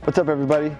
What's up, everybody?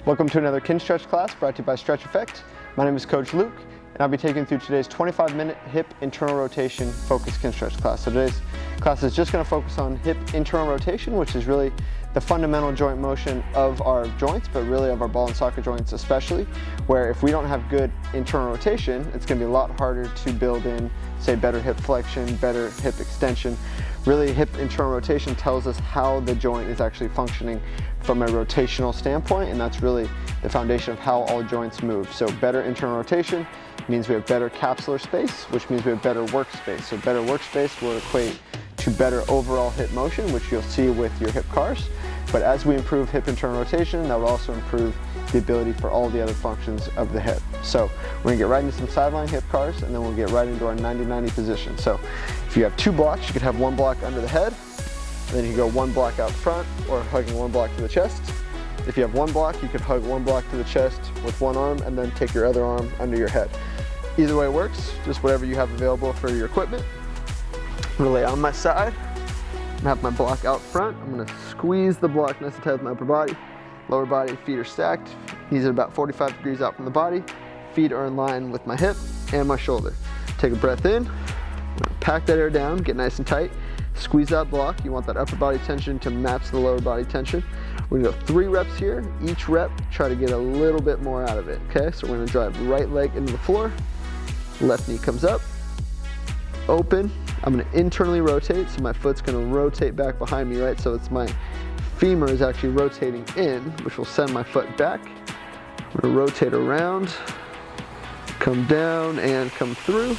Welcome to another Kinstretch class brought to you by Stretch Effect. My name is Coach Luke, and I'll be taking you through today's 25-minute hip internal rotation focused Kinstretch class. So today's class is just going to focus on hip internal rotation, which is really the fundamental joint motion of our joints, but really of our ball and socket joints especially, where if we don't have good internal rotation, it's going to be a lot harder to build in, say, better hip flexion, better hip extension. Really, hip internal rotation tells us how the joint is actually functioning from a rotational standpoint, and that's really the foundation of how all joints move. So better internal rotation means we have better capsular space, which means we have better workspace. So better workspace will equate to better overall hip motion, which you'll see with your hip cars. But as we improve hip internal rotation, that will also improve the ability for all the other functions of the hip. So we're gonna get right into some sideline hip cars, and then we'll get right into our 90-90 position. So if you have two blocks, you could have one block under the head, and then you can go one block out front or hugging one block to the chest. If you have one block, you could hug one block to the chest with one arm and then take your other arm under your head. Either way works, just whatever you have available for your equipment. I'm gonna lay on my side. I'm gonna have my block out front. I'm gonna squeeze the block nice and tight with my upper body. Lower body, feet are stacked. Knees are about 45 degrees out from the body. Feet are in line with my hip and my shoulder. Take a breath in. Pack that air down, get nice and tight. Squeeze that block. You want that upper body tension to match the lower body tension. We're gonna go 3 reps here. Each rep, try to get a little bit more out of it, okay? So we're gonna drive right leg into the floor. Left knee comes up. Open. I'm gonna internally rotate, so my foot's gonna rotate back behind me, right? So it's my femur is actually rotating in, which will send my foot back. I'm gonna rotate around, come down and come through.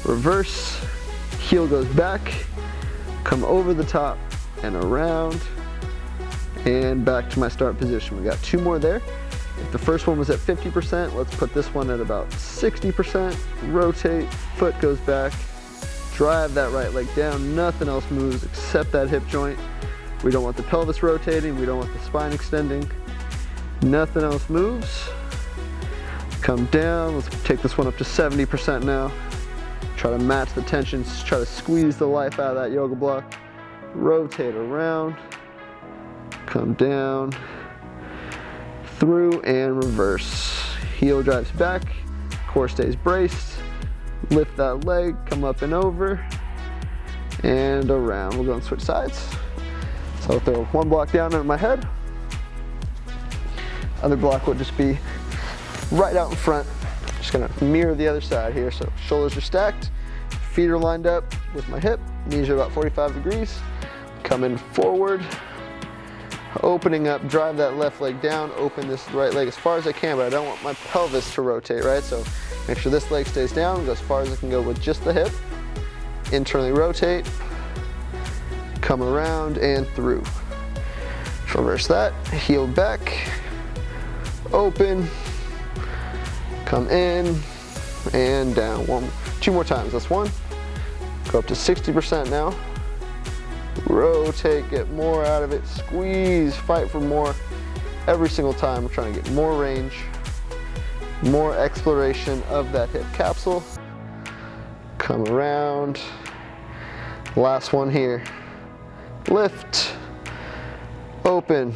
Reverse, heel goes back, come over the top and around, and back to my start position. We got 2 more there. If the first one was at 50%, let's put this one at about 60%. Rotate, foot goes back, drive that right leg down. Nothing else moves except that hip joint. We don't want the pelvis rotating. We don't want the spine extending. Nothing else moves. Come down. Let's take this one up to 70% now. Try to match the tensions. Try to squeeze the life out of that yoga block. Rotate around. Come down. Through and reverse. Heel drives back. Core stays braced. Lift that leg. Come up and over. And around. We'll go and switch sides. So I'll throw one block down under my head. Other block would just be right out in front. Just gonna mirror the other side here. So shoulders are stacked, feet are lined up with my hip, knees are about 45 degrees. Coming forward, opening up, drive that left leg down, open this right leg as far as I can, but I don't want my pelvis to rotate, right? So make sure this leg stays down, go as far as I can go with just the hip. Internally rotate, come around and through. Reverse that, heel back, open, come in and down. 2 more times, that's 1. Go up to 60% now. Rotate, get more out of it, squeeze, fight for more. Every single time we're trying to get more range, more exploration of that hip capsule. Come around. Last one here. Lift, open,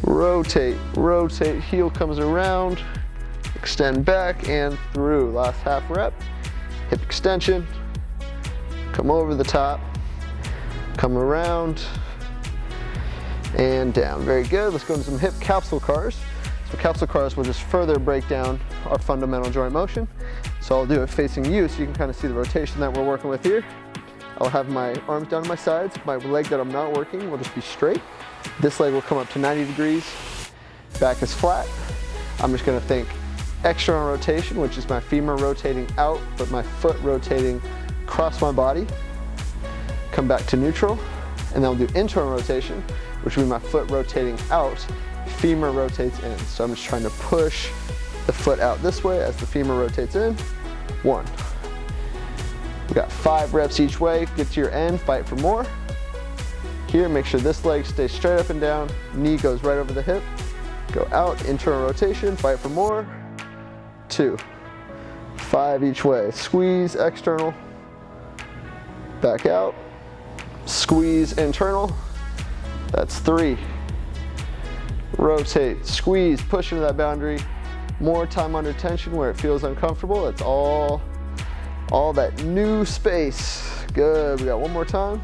rotate, rotate, heel comes around, extend back and through. Last half rep, hip extension, come over the top, come around, and down. Very good. Let's go into some hip capsule cars. So capsule cars will just further break down our fundamental joint motion. So I'll do it facing you so you can kind of see the rotation that we're working with here. I'll have my arms down on my sides. My leg that I'm not working will just be straight. This leg will come up to 90 degrees. Back is flat. I'm just gonna think external rotation, which is my femur rotating out, but my foot rotating across my body. Come back to neutral. And then I'll do internal rotation, which will be my foot rotating out, femur rotates in. So I'm just trying to push the foot out this way as the femur rotates in. 1. We got 5 reps each way. Get to your end, fight for more. Here, make sure this leg stays straight up and down. Knee goes right over the hip. Go out, internal rotation, fight for more. 2. 5 each way. Squeeze, external. Back out. Squeeze, internal. That's 3. rotate, squeeze, push into that boundary. More time under tension where it feels uncomfortable. It's all that new space. Good, we got one more time.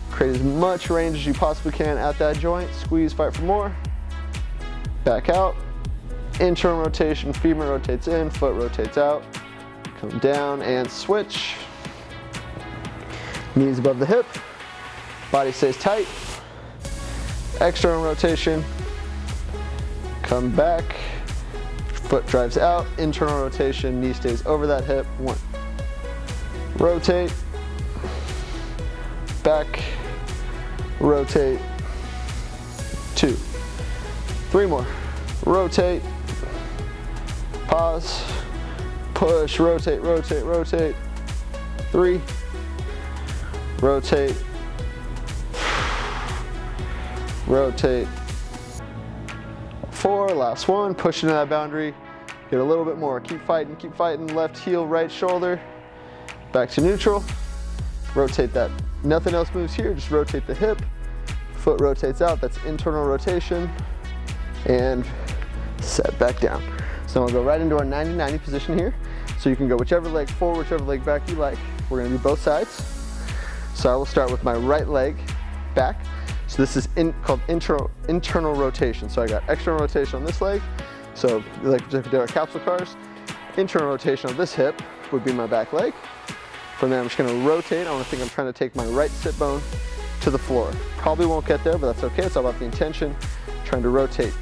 Create as much range as you possibly can at that joint. Squeeze, fight for more. Back out. Internal rotation, femur rotates in, foot rotates out. Come down and switch. Knees above the hip. Body stays tight. External rotation. Come back. Foot drives out. Internal rotation. Knee stays over that hip. 1. Rotate. Back. Rotate. 2. 3 more. Rotate. Pause. Push. Rotate, rotate, rotate. 3. Rotate. Rotate. 4, last one, push into that boundary. Get a little bit more, keep fighting, left heel, right shoulder. Back to neutral. Rotate that, nothing else moves here, just rotate the hip. Foot rotates out, that's internal rotation. And set back down. So we'll go right into our 90-90 position here. So you can go whichever leg forward, whichever leg back you like. We're gonna do both sides. So I will start with my right leg back. So this is called internal rotation. So I got external rotation on this leg. So like if there are capsule cars, internal rotation on this hip would be my back leg. From there I'm just gonna rotate. I think I'm trying to take my right sit bone to the floor. Probably won't get there, but that's okay. It's all about the intention. Trying to rotate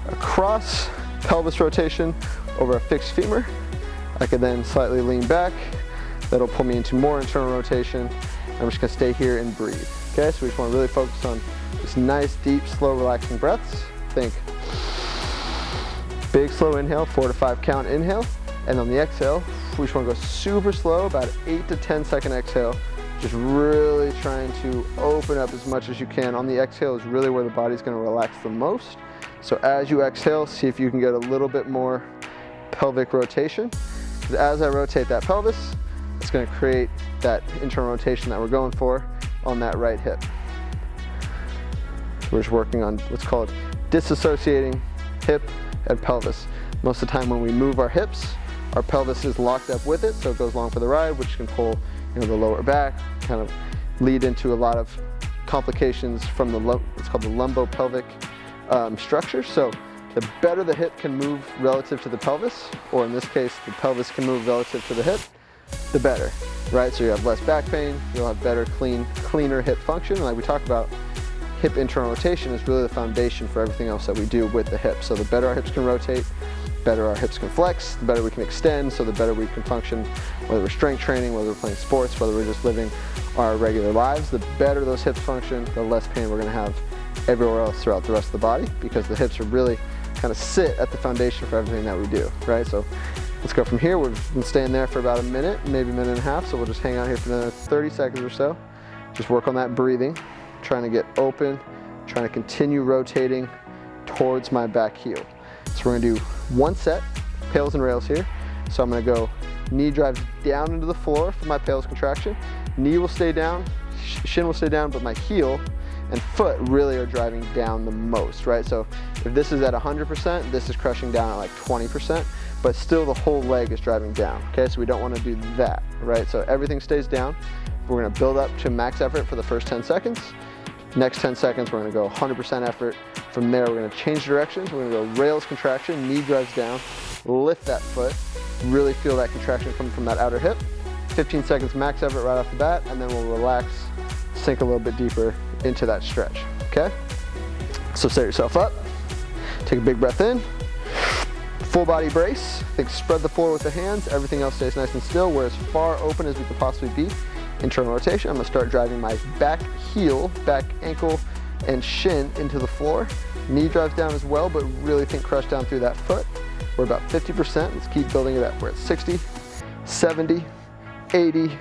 across, pelvis rotation over a fixed femur. I can then slightly lean back. That'll pull me into more internal rotation. I'm just gonna stay here and breathe. Okay, so we just wanna really focus on this nice, deep, slow, relaxing breaths. Think big, slow inhale, 4 to 5 count inhale. And on the exhale, we just wanna go super slow, about 8 to 10 second exhale. Just really trying to open up as much as you can. On the exhale is really where the body's gonna relax the most. So as you exhale, see if you can get a little bit more pelvic rotation. Because as I rotate that pelvis, it's gonna create that internal rotation that we're going for on that right hip. So we're just working on what's called disassociating hip and pelvis. Most of the time when we move our hips, our pelvis is locked up with it, so it goes along for the ride, which can pull the lower back, kind of lead into a lot of complications from what's called the lumbopelvic structure. So the better the hip can move relative to the pelvis, or in this case, the pelvis can move relative to the hip, the better, right? So you have less back pain, you'll have better, cleaner hip function. And like we talked about, hip internal rotation is really the foundation for everything else that we do with the hip. So the better our hips can rotate, better our hips can flex, the better we can extend, so the better we can function, whether we're strength training, whether we're playing sports, whether we're just living our regular lives. The better those hips function, the less pain we're gonna have everywhere else throughout the rest of the body, because the hips are really kind of sit at the foundation for everything that we do, right? So let's go from here. We've been staying there for about a minute, maybe a minute and a half, so we'll just hang out here for another 30 seconds or so. Just work on that breathing, trying to get open, trying to continue rotating towards my back heel. So we're gonna do one set, pails and rails here. So I'm gonna go knee drives down into the floor for my pails contraction. Knee will stay down, shin will stay down, but my heel and foot really are driving down the most, right? So if this is at 100%, this is crushing down at like 20%, but still the whole leg is driving down, okay? So we don't wanna do that, right? So everything stays down. We're gonna build up to max effort for the first 10 seconds. Next 10 seconds, we're gonna go 100% effort. From there, we're gonna change directions. We're gonna go rails contraction, knee drives down, lift that foot, really feel that contraction coming from that outer hip. 15 seconds max effort right off the bat, and then we'll relax, sink a little bit deeper into that stretch, okay? So set yourself up, take a big breath in, full body brace. Think spread the floor with the hands, everything else stays nice and still. We're as far open as we could possibly be. Internal rotation, I'm gonna start driving my back heel, back ankle, and shin into the floor. Knee drives down as well, but really think crush down through that foot. We're about 50%, let's keep building it up. We're at 60, 70, 80,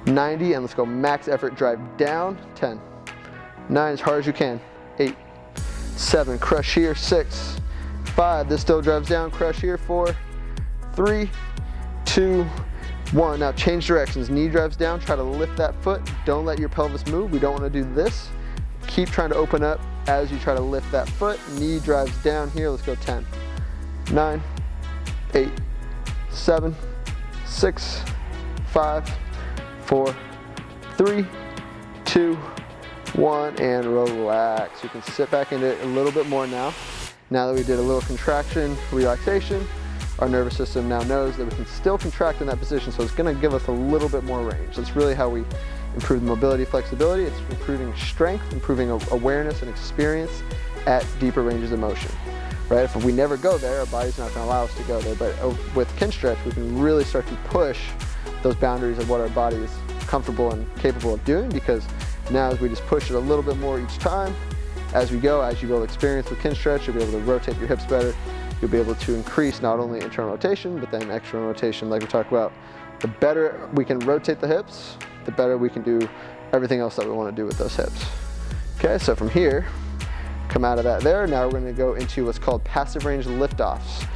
90, and let's go max effort, drive down, 10, 9, as hard as you can, 8, 7, crush here, 6, 5, this still drives down, crush here, 4, 3, 2, 1. Now change directions, knee drives down, try to lift that foot, don't let your pelvis move, we don't want to do this. Keep trying to open up as you try to lift that foot, knee drives down here. Let's go 10, 9, 8, 7, 6, 5, 4, 3, 2, 1, and relax. You can sit back into it a little bit more now. Now that we did a little contraction, relaxation, our nervous system now knows that we can still contract in that position, so it's going to give us a little bit more range. That's really how we improve mobility, flexibility. It's improving strength, improving awareness and experience at deeper ranges of motion. Right? If we never go there, our body's not going to allow us to go there. But with Kinstretch, we can really start to push those boundaries of what our body is comfortable and capable of doing, because now as we just push it a little bit more each time, as we go, as you build experience with Kinstretch, you'll be able to rotate your hips better. You'll be able to increase not only internal rotation, but then external rotation like we talked about. The better we can rotate the hips, the better we can do everything else that we want to do with those hips. Okay, so from here, come out of that there. Now we're going to go into what's called passive range liftoffs.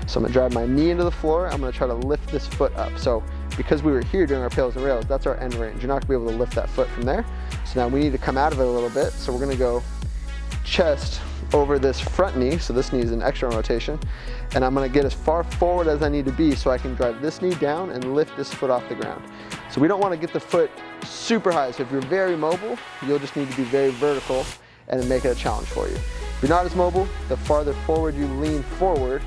So I'm going to drive my knee into the floor. I'm going to try to lift this foot up. So because we were here doing our pails and rails, that's our end range. You're not going to be able to lift that foot from there. So now we need to come out of it a little bit. So we're going to go chest over this front knee. So this knee is an external rotation. And I'm going to get as far forward as I need to be so I can drive this knee down and lift this foot off the ground. So we don't want to get the foot super high. So if you're very mobile, you'll just need to be very vertical and make it a challenge for you. If you're not as mobile, the farther forward you lean forward,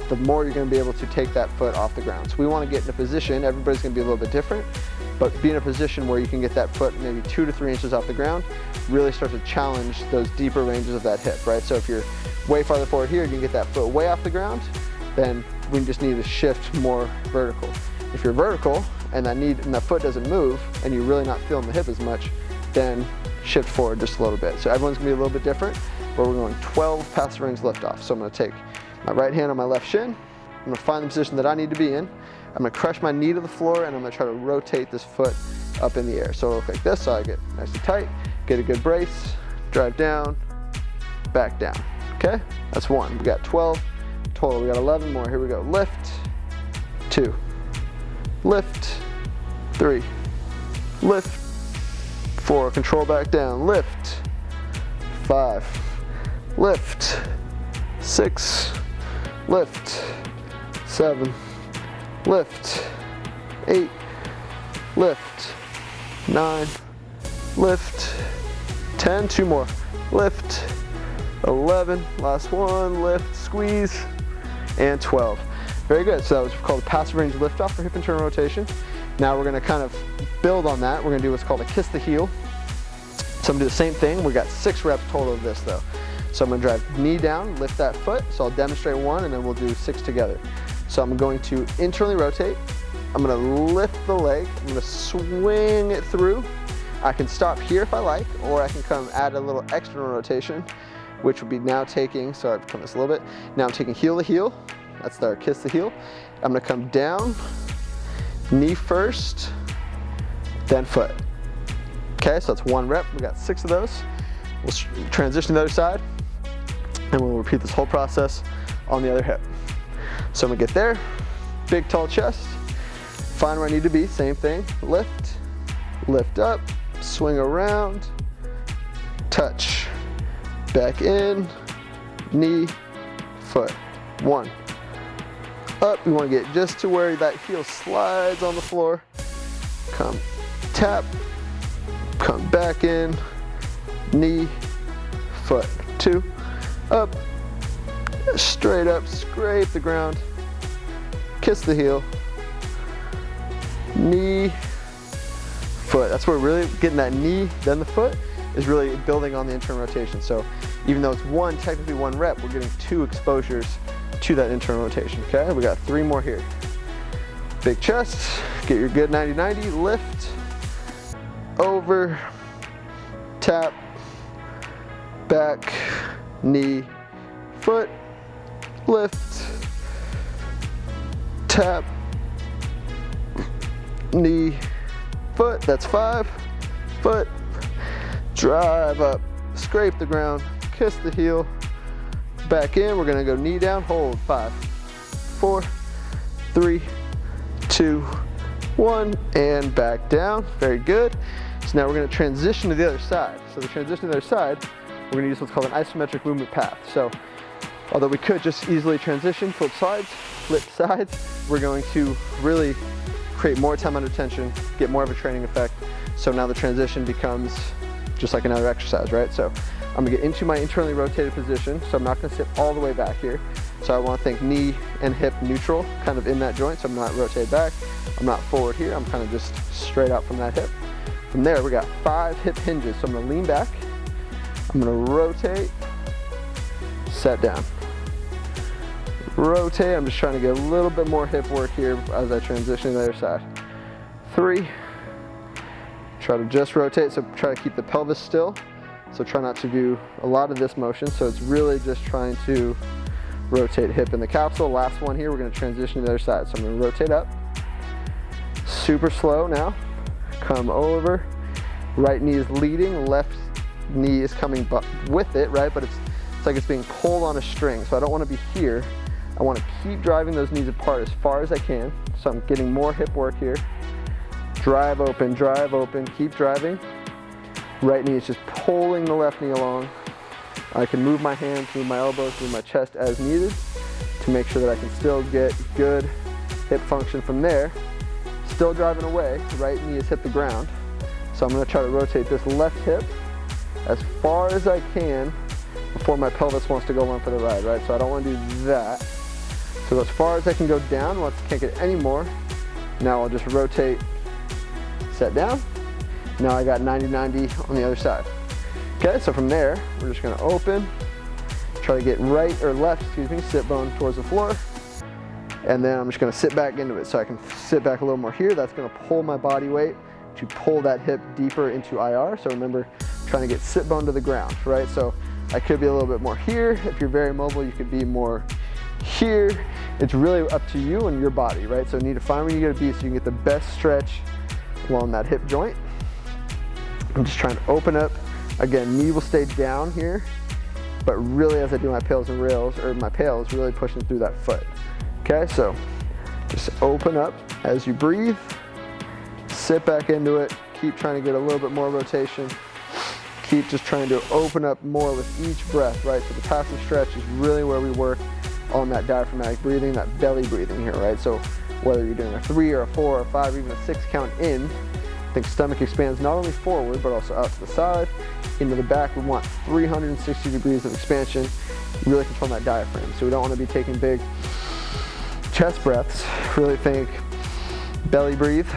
the more you're going to be able to take that foot off the ground. So we want to get in a position, everybody's going to be a little bit different, but be in a position where you can get that foot maybe 2 to 3 inches off the ground, really start to challenge those deeper ranges of that hip, right? So if you're way farther forward here, you can get that foot way off the ground, then we just need to shift more vertical. If you're vertical and that foot doesn't move and you're really not feeling the hip as much, then shift forward just a little bit. So everyone's gonna be a little bit different, but we're going 12 passive range liftoff. So I'm gonna take my right hand on my left shin. I'm gonna find the position that I need to be in. I'm gonna crush my knee to the floor and I'm gonna try to rotate this foot up in the air. So it'll look like this, so I get nice and tight, get a good brace, drive down, back down. Okay, that's one. We got 12 total. We got 11 more. Here we go. Lift, 2, lift, 3, lift, 4, control back down, lift, 5, lift, 6, lift, 7, lift, 8, lift, 9, lift, 10, 2 more, lift, 11, last one, lift, squeeze, and 12. Very good, so that was called a passive range liftoff for hip internal rotation. Now we're gonna kind of build on that. We're gonna do what's called a kiss the heel. So I'm gonna do the same thing. We got 6 reps total of this though. So I'm gonna drive knee down, lift that foot. So I'll demonstrate 1 and then we'll do 6 together. So I'm going to internally rotate. I'm gonna lift the leg. I'm gonna swing it through. I can stop here if I like, or I can come add a little external rotation, which would be now taking, so I've come this a little bit. Now I'm taking heel to heel. That's our kiss the heel. I'm gonna come down, knee first, then foot. Okay, so that's 1 rep. We got 6 of those. We'll transition to the other side, and we'll repeat this whole process on the other hip. So I'm gonna get there, big tall chest, find where I need to be, same thing, lift, lift up, swing around, touch, back in, knee, foot. 1. Up, you want to get just to where that heel slides on the floor. Come tap, come back in, knee, foot. 2, up, straight up, scrape the ground, kiss the heel, knee, foot. That's where really getting that knee, then the foot, is really building on the internal rotation. So even though it's technically 1 rep, we're getting 2 exposures to that internal rotation, okay? We got 3 more here. Big chest, get your good 90-90, lift, over, tap, back, knee, foot, lift, tap, knee, foot, that's 5, foot, drive up, scrape the ground, kiss the heel, back in. We're gonna go knee down, hold, 5, 4, 3, 2, 1, and back down. Very good. So now we're gonna transition to the other side. So the transition to the other side, we're gonna use what's called an isometric movement path. So, although we could just easily transition, flip sides, we're going to really create more time under tension, get more of a training effect. So now the transition becomes just like another exercise, right? So I'm gonna get into my internally rotated position. So I'm not gonna sit all the way back here. So I wanna think knee and hip neutral, kind of in that joint. So I'm not rotated back, I'm not forward here. I'm kind of just straight out from that hip. From there, we got 5 hip hinges. So I'm gonna lean back, I'm gonna rotate, set down. Rotate, I'm just trying to get a little bit more hip work here as I transition to the other side. 3, try to just rotate, so try to keep the pelvis still. So try not to do a lot of this motion, so it's really just trying to rotate hip in the capsule. Last one here, we're gonna transition to the other side. So I'm gonna rotate up, super slow now, come over, right knee is leading, left knee is coming with it, right? But it's like it's being pulled on a string, so I don't wanna be here. I want to keep driving those knees apart as far as I can. So I'm getting more hip work here. Drive open, keep driving. Right knee is just pulling the left knee along. I can move my hands, move my elbows, move my chest as needed to make sure that I can still get good hip function from there. Still driving away, right knee has hit the ground. So I'm going to try to rotate this left hip as far as I can before my pelvis wants to go one for the ride, right? So I don't want to do that. So as far as I can go down, once I can't get any more, now I'll just rotate, set down. Now I got 90-90 on the other side. Okay, so from there, we're just gonna open, try to get right or left, sit bone towards the floor. And then I'm just gonna sit back into it. So I can sit back a little more here. That's gonna pull my body weight to pull that hip deeper into IR. So remember, trying to get sit bone to the ground, right? So I could be a little bit more here. If you're very mobile, you could be more here. It's really up to you and your body, right? So you need to find where you gotta be so you can get the best stretch along that hip joint. I'm just trying to open up. Again, knee will stay down here, but really as I do my pails and rails, or my pails, really pushing through that foot. Okay, so just open up as you breathe, sit back into it, keep trying to get a little bit more rotation. Keep just trying to open up more with each breath, right? So the passive stretch is really where we work on that diaphragmatic breathing, that belly breathing here, right? So whether you're doing a 3 or a 4 or 5 or even a 6 count in, I think stomach expands not only forward, but also out to the side, into the back. We want 360 degrees of expansion, really control that diaphragm. So we don't want to be taking big chest breaths. Really think belly breathe,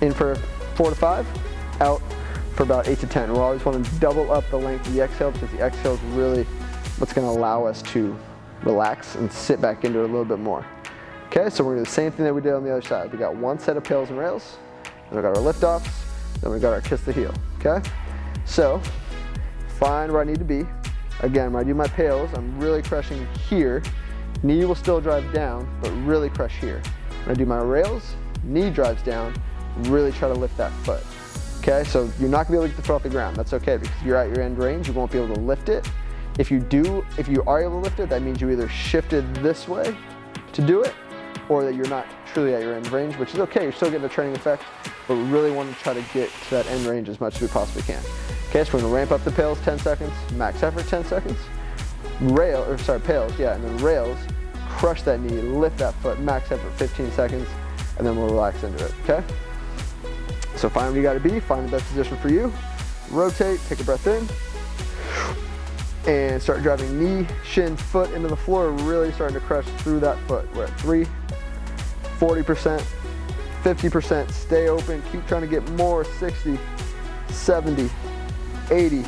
in for 4 to 5, out for about 8 to 10. We'll always want to double up the length of the exhale because the exhale is really what's going to allow us to relax and sit back into it a little bit more. Okay, so we're going to do the same thing that we did on the other side. We got one set of pails and rails, then we got our lift offs, then we got our kiss the heel. Okay, so find where I need to be. Again, when I do my pails, I'm really crushing here. Knee will still drive down, but really crush here. When I do my rails, knee drives down, really try to lift that foot. Okay, so you're not gonna be able to get the foot off the ground. That's okay because you're at your end range, you won't be able to lift it. If you are able to lift it, that means you either shifted this way to do it, or that you're not truly at your end range, which is okay, you're still getting the training effect, but we really want to try to get to that end range as much as we possibly can. Okay, so we're gonna ramp up the pails 10 seconds, max effort 10 seconds, pails, yeah, and then rails, crush that knee, lift that foot, max effort 15 seconds, and then we'll relax into it, okay? So find where you gotta be, find the best position for you, rotate, take a breath in, and start driving knee, shin, foot into the floor, really starting to crush through that foot. We're at 3, 40%, 50%, stay open, keep trying to get more, 60, 70, 80,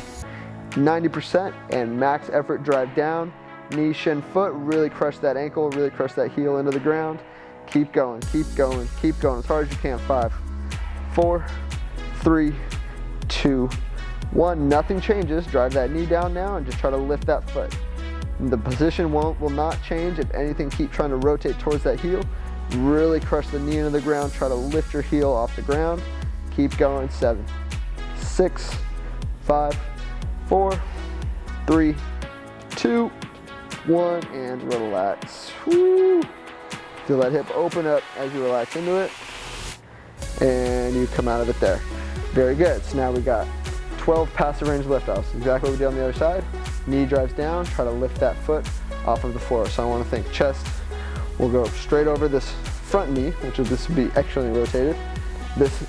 90%, and max effort drive down, knee, shin, foot, really crush that ankle, really crush that heel into the ground. Keep going, keep going, keep going as hard as you can. 5, 4, 3, 2, 1, nothing changes. Drive that knee down now and just try to lift that foot. The position will not change. If anything, keep trying to rotate towards that heel. Really crush the knee into the ground. Try to lift your heel off the ground. Keep going. 7, 6, 5, 4, 3, 2, 1, and relax. Woo. Feel that hip open up as you relax into it. And you come out of it there. Very good. So now we got 12 passive range lift offs. Exactly what we did on the other side. Knee drives down, try to lift that foot off of the floor. So I want to think chest. We'll go straight over this front knee, which will this be externally rotated. This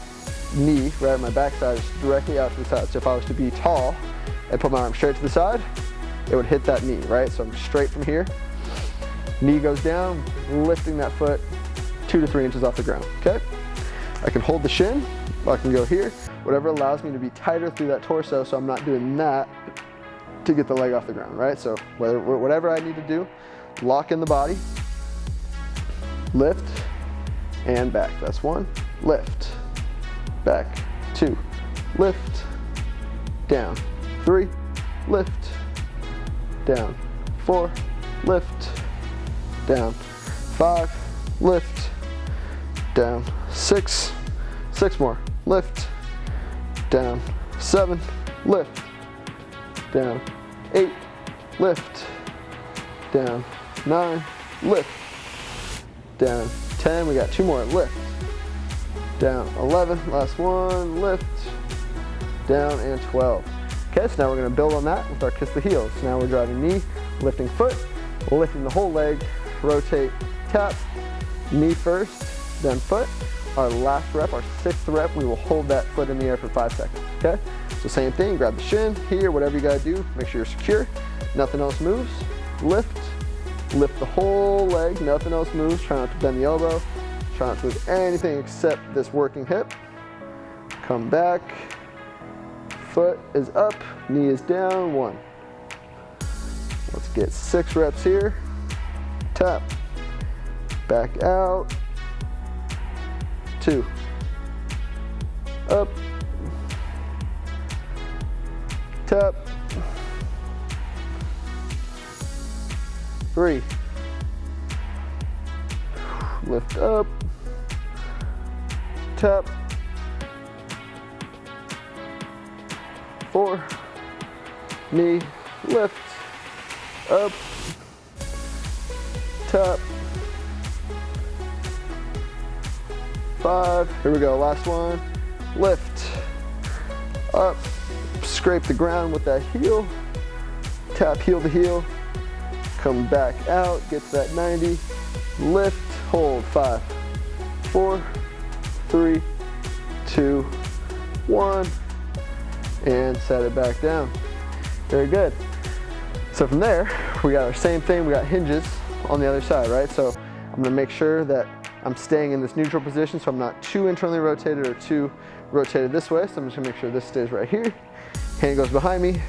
knee, right at my backside, is directly out to the side. So if I was to be tall and put my arm straight to the side, it would hit that knee, right? So I'm straight from here. Knee goes down, lifting that foot 2 to 3 inches off the ground, okay? I can hold the shin, I can go here, whatever allows me to be tighter through that torso so I'm not doing that to get the leg off the ground, right? So whatever I need to do, lock in the body, lift, and back. That's 1, lift, back, 2, lift, down, 3, lift, down, 4, lift, down, 5, lift, down, 6 more, lift, down, 7, lift, down, 8, lift, down, 9, lift, down, 10, we got 2 more, lift, down, 11, last one, lift, down, and 12. Okay, so now we're gonna build on that with our kiss the heels. Now we're driving knee, lifting foot, lifting the whole leg, rotate, tap, knee first, then foot. Our last rep, our 6th rep, we will hold that foot in the air for 5 seconds, okay? So same thing, grab the shin, here, whatever you gotta do, make sure you're secure, nothing else moves, lift the whole leg, nothing else moves, try not to bend the elbow, try not to move anything except this working hip. Come back, foot is up, knee is down, 1. Let's get 6 reps here, tap, back out, 2, up, tap, 3, lift up, tap, 4, knee, lift, up, tap, 5, here we go, last one, lift, up, scrape the ground with that heel, tap heel to heel, come back out, get to that 90, lift, hold, 5, 4, 3, 2, 1, and set it back down. Very good. So from there, we got our same thing, we got hinges on the other side, right? So I'm gonna make sure that I'm staying in this neutral position so I'm not too internally rotated or too rotated this way. So I'm just gonna make sure this stays right here. Hand goes behind me.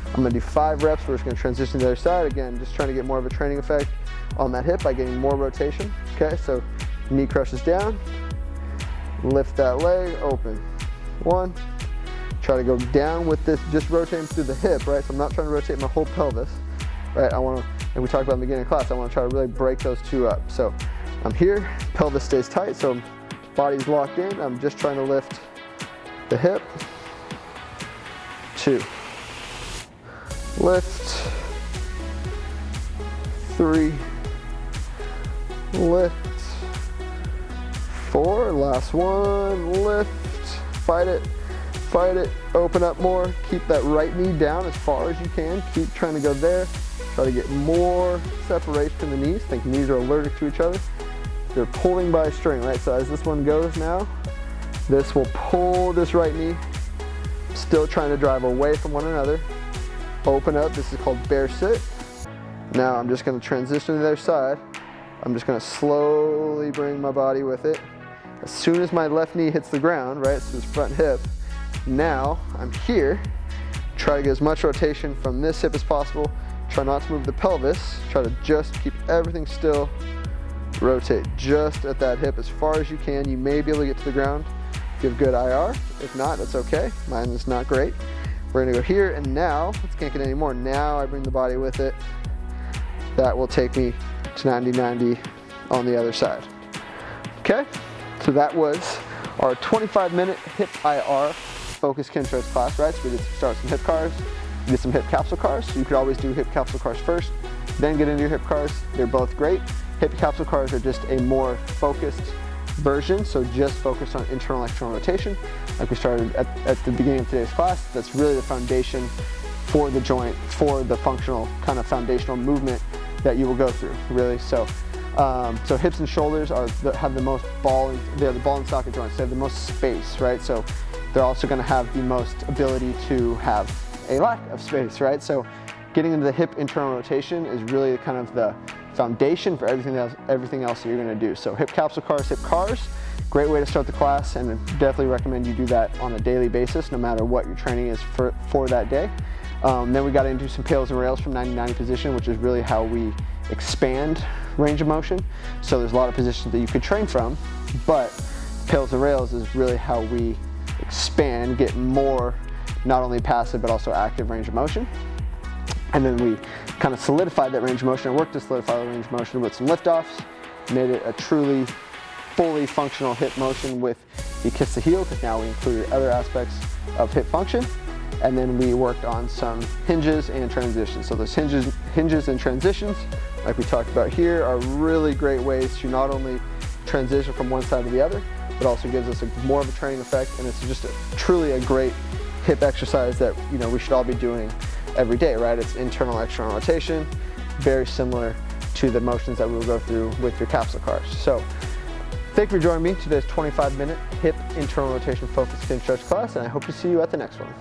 I'm gonna do 5 reps. We're just gonna transition to the other side. Again, just trying to get more of a training effect on that hip by getting more rotation. Okay, so knee crushes down. Lift that leg, open. 1. Try to go down with this, just rotating through the hip, right? So I'm not trying to rotate my whole pelvis, right? I wanna, and we talked about in the beginning of class, I wanna try to really break those 2 up. So I'm here, pelvis stays tight, so body's locked in. I'm just trying to lift the hip. 2. Lift. 3. Lift. 4. Last one. Lift. Fight it. Fight it. Open up more. Keep that right knee down as far as you can. Keep trying to go there. Try to get more separation from the knees. Think knees are allergic to each other. They're pulling by a string, right? So as this one goes now, this will pull this right knee. Still trying to drive away from one another. Open up, this is called bear sit. Now I'm just gonna transition to the other side. I'm just gonna slowly bring my body with it. As soon as my left knee hits the ground, right, so this front hip, now I'm here. Try to get as much rotation from this hip as possible. Try not to move the pelvis. Try to just keep everything still. Rotate just at that hip as far as you can. You may be able to get to the ground. Give good IR. If not, that's okay. Mine is not great. We're gonna go here, and now, let's can't get any more. Now I bring the body with it. That will take me to 90-90 on the other side. Okay, so that was our 25-minute hip IR focus Kinstretch class, right? So we did start some hip cars, we did some hip capsule cars. So you could always do hip capsule cars first, then get into your hip cars. They're both great. Hip capsule cars are just a more focused version, so just focus on internal external rotation, like we started at the beginning of today's class. That's really the foundation for the joint, for the functional kind of foundational movement that you will go through, really. So hips and shoulders have the most they're the ball and socket joints. They have the most space, right? So they're also going to have the most ability to have a lack of space, right? So getting into the hip internal rotation is really kind of the foundation for everything else that you're going to do. So hip capsule cars, hip cars, great way to start the class, and I definitely recommend you do that on a daily basis, no matter what your training is for that day. Then we got into some pails and rails from 90-90 position, which is really how we expand range of motion. So there's a lot of positions that you could train from, but pails and rails is really how we expand, get more not only passive but also active range of motion. And then we kind of solidified that range of motion and worked to solidify the range of motion with some liftoffs, made it a truly fully functional hip motion with the kiss the heel, because now we included other aspects of hip function. And then we worked on some hinges and transitions. So those hinges and transitions, like we talked about here, are really great ways to not only transition from one side to the other, but also gives us more of a training effect, and it's just truly a great hip exercise that we should all be doing every day, right? It's internal external rotation, very similar to the motions that we will go through with your capsule cars. So thank you for joining me today's 25-minute hip internal rotation focused Kinstretch class, and I hope to see you at the next one.